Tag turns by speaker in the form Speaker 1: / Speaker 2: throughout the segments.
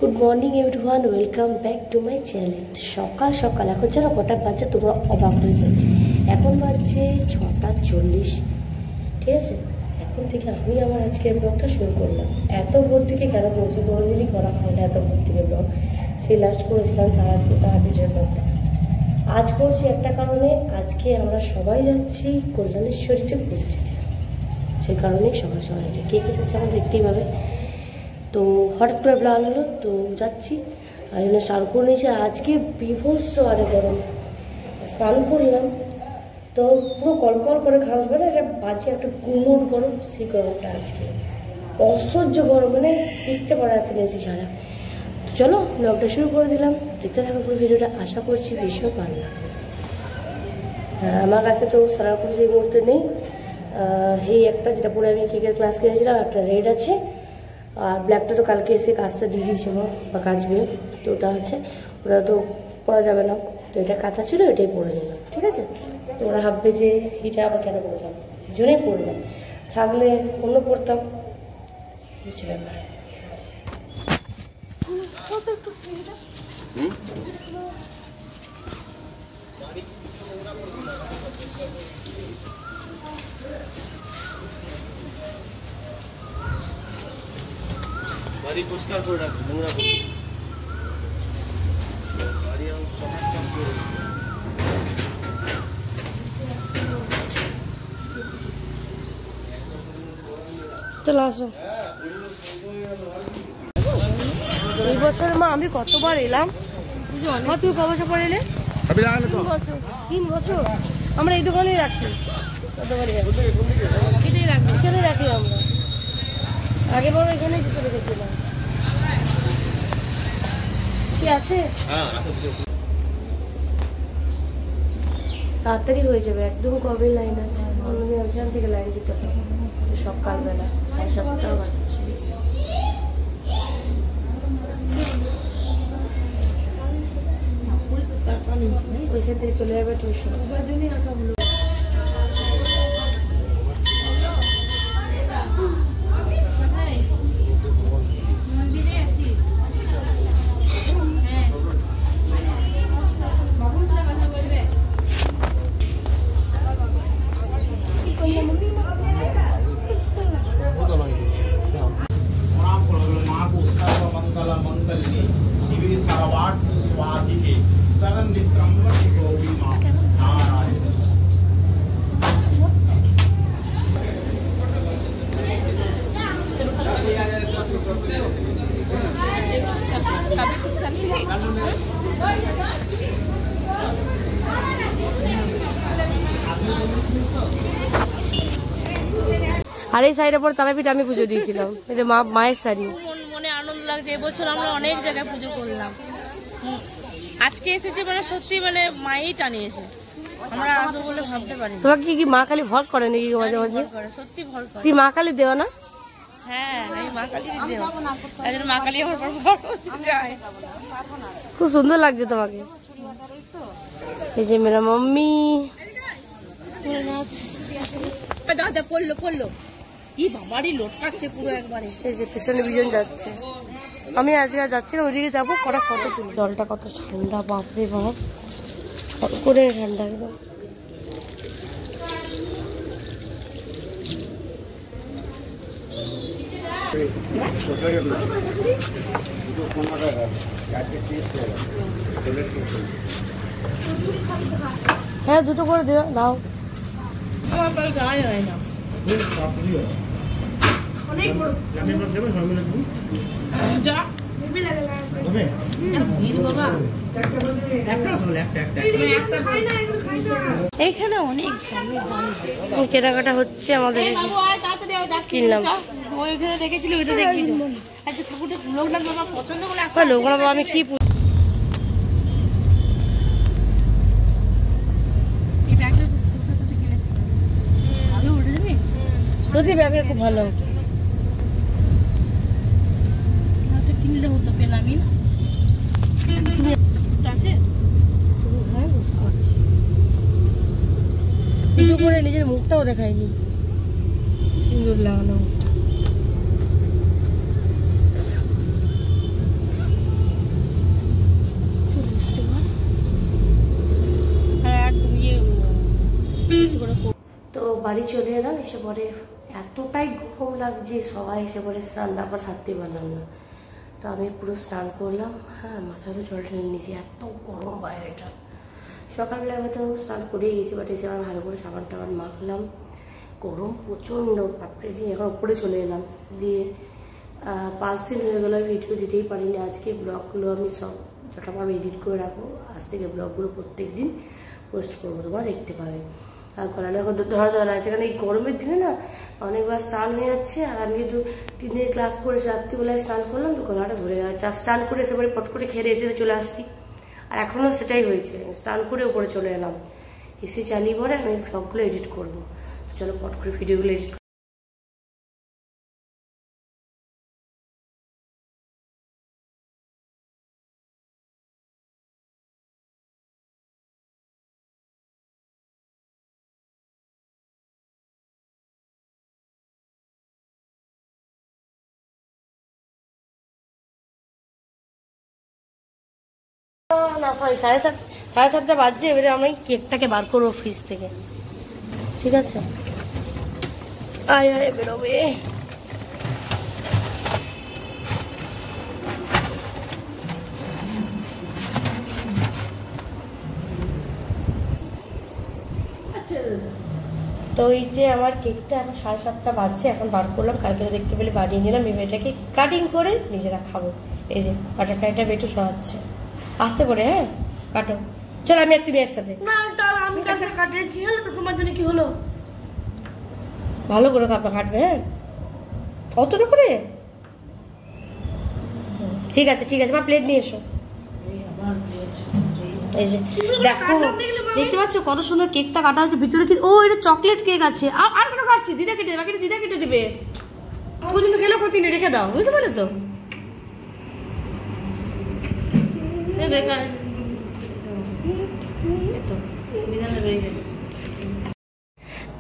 Speaker 1: Good morning everyone, welcome back to my channel. সকাল সকাল এখন যেন কটা বাজছে তোমরা অবাক হয়ে যাবে। এখন বাজছে 6:40, ঠিক আছে। এখন থেকে আমি আমার আজকের ব্লগটা শুরু করলাম। এত ভোর থেকে কেন করছি, কোনোদিনই করা হয় না এত ভোর থেকে ব্লগ। সে লাস্ট করেছিলাম তার পিঠের ব্লগটা। আজ করছি একটা কারণে, আজকে আমরা সবাই যাচ্ছি কল্যাণেশ্বরীতে পুজো দিতে। সেই কারণেই সকাল সকাল কে কে যাচ্ছে আমরা দেখতেই পাবে। তো হঠাৎ করে প্ল্যান হলো, তো যাচ্ছি। আর জন্য স্নান করে নিয়েছি। আজকে বিভৎস আরে গরম, স্নান করলাম তো পুরো কলকল করে ঘাসবে না, এটা বাজে একটা গুমোট গরম। সেই গরমটা আজকে অসহ্য গরম, মানে দেখতে পারা যাচ্ছে না এসি ছাড়া। তো চলো ব্লগটা শুরু করে দিলাম, দেখতে থাকো পুরো ভিডিওটা। আশা করছি ভীষণ ভালো লাগবে। আমার কাছে তো সারা করে সেই মুহূর্তে নেই। এই একটা যেটা পরে আমি কেকের ক্লাস কিনেছিলাম, একটা রেড আছে, আর ব্ল্যাকটা তো কালকে এসে কাজটা দিয়ে দিয়েছিল বা কাচবে, তো ওটা আছে, ওটা তো পরা যাবে না। তো এটা কাঁচা ছিল, এটাই পরে নিলাম, ঠিক আছে। তো ওরা ভাববে যে এটা আবার কেন পড়লাম, এই জন্যই পড়লাম, থাকলে অন্য পড়তাম, বুঝতে পারলাম।
Speaker 2: বাড়ি পরিষ্কার করে রাখো, নোংরা করে বাড়ি চকচক করে
Speaker 1: চলো আসো। এই বছর মা আমি কতবার এলাম, তুমি ক বছর পরে এলে? 3 বছর। আমরা এই দোকানেই রাখি, কতবারই এখানে রাখি আমরা। আগে বড় এখানেই জুতো রেখেছিলাম। কি আছে? তাড়াতাড়ি হয়ে যাবে, একদম কবে লাইন আছে। অন্যদিন এখান থেকে লাইন যেতে হবে সকালবেলা, 7টা বাজছে। ওইখান থেকে চলে যাবে টিউশন। আসা হলো আর এই সাইডের পর তারাপীঠ আমি পুজো দিয়েছিলাম। এটা মায়ের শাড়ি,
Speaker 3: মনে আনন্দ লাগছে। এবছর আমরা অনেক জায়গায় পুজো করলাম, আজকে এসেছে মানে সত্যি মানে মাই টানিয়েছে। আমরা আসবো বলে ভাবতে পারি।
Speaker 1: তোমাকে কি মা কালী ভর করে নাকি মাঝে মাঝে?
Speaker 3: সত্যি ভর করে।
Speaker 1: তুই মা কালী দেও না?
Speaker 3: হ্যাঁ আমি মা কালী দেও, মা কালী আমার ভর যায়।
Speaker 1: খুব সুন্দর লাগছে তোমাকে। এই যে মেরা মাম্মি
Speaker 3: পড়লো পড়লো, কি বাবারই লোট কাটছে পুরো একবারে।
Speaker 1: এই যে পিছনে বিজন যাচ্ছে, আমি আজকে যাচ্ছি না, ওইদিকে যাবো, কটা ফটো তুলি। জলটা কত ঠান্ডা, বাপরে বাপ, করে ঠান্ডা একদম। হ্যাঁ দুটো করে দেও, দাও।
Speaker 3: আমার গায়ে হয় না, অনেক বড় যা এইখানে অনেক
Speaker 1: কেনাকাটা হচ্ছে আমাদের। কিনলাম
Speaker 3: ওইখানে দেখেছিলি, ওইটা দেখিয়েছি। আচ্ছা ঠাকুরটা লোকনাথ বাবা পছন্দ করে।
Speaker 1: লোকনাথ বাবা আমি কি ব্যাগটা খুব ভালো
Speaker 3: কিনলে হতো, পেলামই না। আছে
Speaker 1: হ্যাঁ বুঝতে পারছি। কিছু করে নিজের মুখটাও দেখায়নি, সুন্দর লাগানো মুখটা। বাড়ি চলে এলাম, এসে পরে এতটাই গরম লাগছে, সবাই এসে পরে স্নান না করে থাকতেই পারলাম না। তো আমি পুরো স্নান করলাম, হ্যাঁ মাথা তো জল টেনে নিয়েছি, এত গরম বাইরেটা। সকালবেলা আমি তো স্নান করেই গেছি, বাট এসে আমার ভালো করে সাবান টাবান মাখলাম, গরম প্রচণ্ড বাপরে নিয়ে এখন উপরে চলে এলাম। দিয়ে 5 দিন হয়ে গেলো ভিডিও দিতেই পারিনি। আজকে ব্লগগুলো আমি সব যথাভাবে এডিট করে রাখবো, আজ থেকে ব্লগগুলো প্রত্যেক দিন পোস্ট করবো, তোমরা দেখতে পাবে। আর গলাটা ধরা ধরা আছে, কারণ এই গরমের দিনে না অনেকবার স্নান হয়ে যাচ্ছে। আর আমি যেহেতু 3 দিন ক্লাস করেছি, রাত্রিবেলায় স্নান করলাম তো গলাটা ধরে যাচ্ছে। আর স্নান করে এসে পরে পট করে খেয়ে এসে চলে আসছি, আর এখনও সেটাই হয়েছে। স্নান করে উপরে চলে এলাম, এসে চালিয়ে পরে আমি ব্লগগুলো এডিট করবো। চলো পট করে ভিডিওগুলো এডিট। না সরি, 7:30 বাজছে। এবারে আমি কেকটাকে বার করবো ফ্রিজ থেকে, ঠিক আছে? আয় আয় বেরোবে। তো এই যে আমার কেকটা এখন 7:30 বাজছে, এখন বার করলাম। কালকে দেখতে পেলে বানিয়ে নিলাম, এবার এটাকে কাটিং করে নিজেরা খাবো। এই যে বাটারফ্লাইটা বেটু সরাচ্ছে, আস্তে করে, হ্যাঁ কাটো। চলো আমি আর তুমি একসাথে। না আমি কাটলে কি হলো? তো তোমার জন্য কি হলো? ভালো করে কাটবে, হ্যাঁ অতটা করে। ঠিক আছে ঠিক আছে, মা প্লেট নিয়ে এসো। এই যে দেখো, দেখতে পাচ্ছ কত সুন্দর কেকটা কাটা হচ্ছে। ভিতরে কি, ও এটা চকলেট কেক আছে। আর কেন কাটছি? দিদা কেটে দেবে, দিদা কেটে দিবে। পর্যন্ত খেলেও ক্ষতি নেই, রেখে দাও, বুঝতে পারলে তো?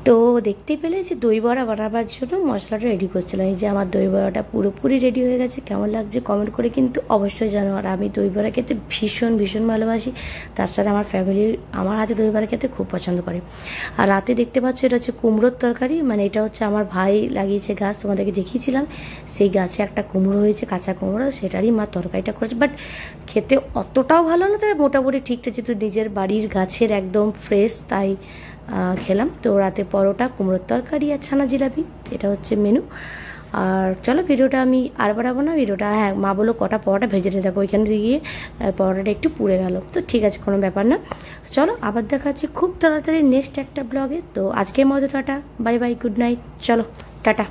Speaker 1: তো দেখতে পেলে যে দই বড়া বানাবার জন্য মশলাটা রেডি করছিলাম। এই যে আমার দই বড়াটা পুরোপুরি রেডি হয়ে গেছে। কেমন লাগছে কমেন্ট করে কিন্তু অবশ্যই জানো। আর আমি দই বড়া খেতে ভীষণ ভীষণ ভালোবাসি, তার সাথে আমার ফ্যামিলি আমার হাতে দই বড়া খেতে খুব পছন্দ করে। আর রাতে দেখতে পাচ্ছ এটা হচ্ছে কুমড়োর তরকারি, মানে এটা হচ্ছে আমার ভাই লাগিয়েছে গাছ, তোমাদেরকে দেখিয়েছিলাম। সেই গাছে একটা কুমড়ো হয়েছে, কাঁচা কুমড়ো, সেটারই মা তরকারিটা করেছে। বাট খেতে অতটাও ভালো না, তবে মোটামুটি ঠিকঠাক, যেহেতু নিজের বাড়ির গাছের একদম ফ্রেশ, তাই খেলাম। তো রাতে পরোটা, কুমড়োর তরকারি আর ছানা জিলাপি, এটা হচ্ছে মেনু। আর চলো ভিডিওটা আমি আর বাড়াবো না। ভিডিওটা, হ্যাঁ মা বলো কটা পরোটা ভেজে নিয়ে দেখো, ওইখানে গিয়ে পরোটাটা একটু পুড়ে গেল। তো ঠিক আছে, কোনো ব্যাপার না। চলো আবার দেখা হচ্ছে খুব তাড়াতাড়ি নেক্সট একটা ব্লগে। তো আজকের মতো tata, bye bye, good night, চলো টাটা।